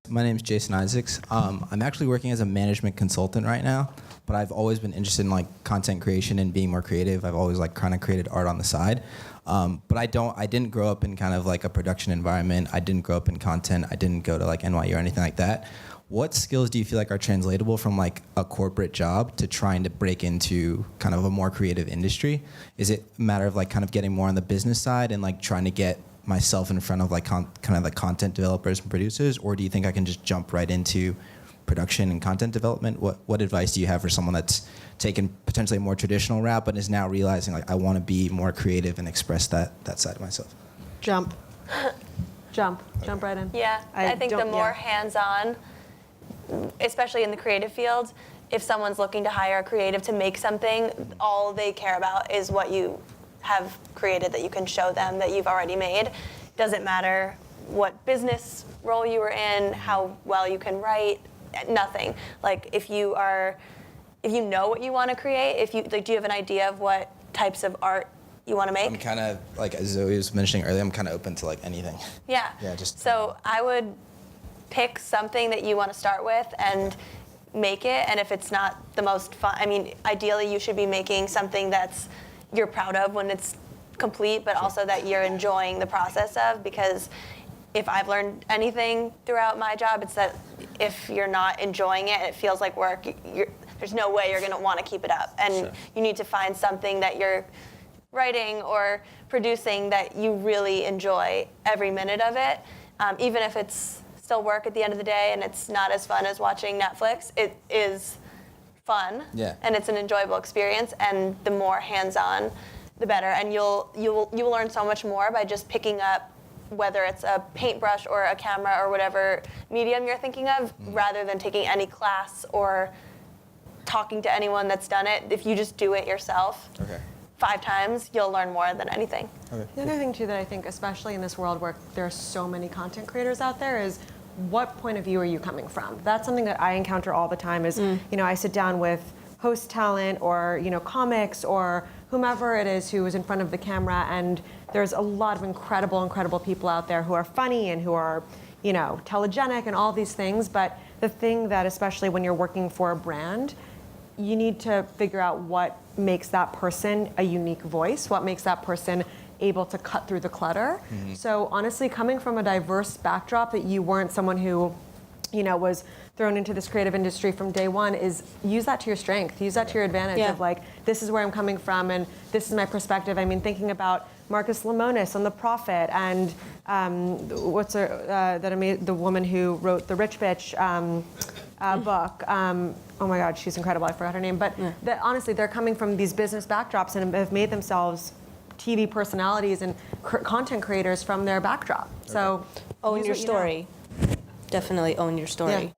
My name is Jason Isaacs. I'm actually working as a management consultant right now, but I've always been interested in like content creation and being more creative. I've always like kind of created art on the side. But I didn't grow up in kind of like a production environment. I didn't grow up in content. I didn't go to like NYU or anything like that. What skills do you feel like are translatable from like a corporate job to trying to break into kind of a more creative industry? Is it a matter of like kind of getting more on the business side and like trying to get myself in front of like kind of like content developers and producers, or do you think I can just jump right into production and content development? What advice do you have for someone that's taken potentially a more traditional route but is now realizing like I want to be more creative and express that side of myself? Jump right in. Yeah, I think the more hands-on, especially in the creative field, if someone's looking to hire a creative to make something, all they care about is what you have created that you can show them that you've already made. Doesn't matter what business role you were in, how well you can write, nothing. Like if you know what you want to create, do you have an idea of what types of art you want to make? I'm kind of, like as Zoe was mentioning earlier, I'm kind of open to like anything. Yeah. So I would pick something that you want to start with and make it, and if it's not the most fun, I mean, ideally you should be making something that's you're proud of when it's complete, but also that you're enjoying the process of, because if I've learned anything throughout my job, it's that if you're not enjoying it, it feels like work, there's no way you're going to want to keep it up. And you need to find something that you're writing or producing that you really enjoy every minute of it, even if it's still work at the end of the day and it's not as fun as watching Netflix. It is fun, and it's an enjoyable experience, and the more hands-on, the better. And you'll learn so much more by just picking up, whether it's a paintbrush or a camera or whatever medium you're thinking of, rather than taking any class or talking to anyone that's done it. If you just do it yourself 5 times, you'll learn more than anything. The other thing too that I think, especially in this world where there are so many content creators out there, is what point of view are you coming from? That's something that I encounter all the time is, I sit down with host talent or, comics or whomever it is who is in front of the camera, and there's a lot of incredible people out there who are funny and who are, telegenic and all these things. But the thing that, especially when you're working for a brand, you need to figure out what makes that person a unique voice, what makes that person able to cut through the clutter. So honestly, coming from a diverse backdrop, that you weren't someone who, was thrown into this creative industry from day one, is use that to your strength, use that to your advantage of like, this is where I'm coming from and this is my perspective. I mean, thinking about Marcus Lemonis on The Prophet and the woman who wrote the Rich Bitch book. Oh my God, she's incredible. I forgot her name. But honestly, they're coming from these business backdrops and have made themselves TV personalities and content creators from their backdrop. So own your story. Definitely own your story.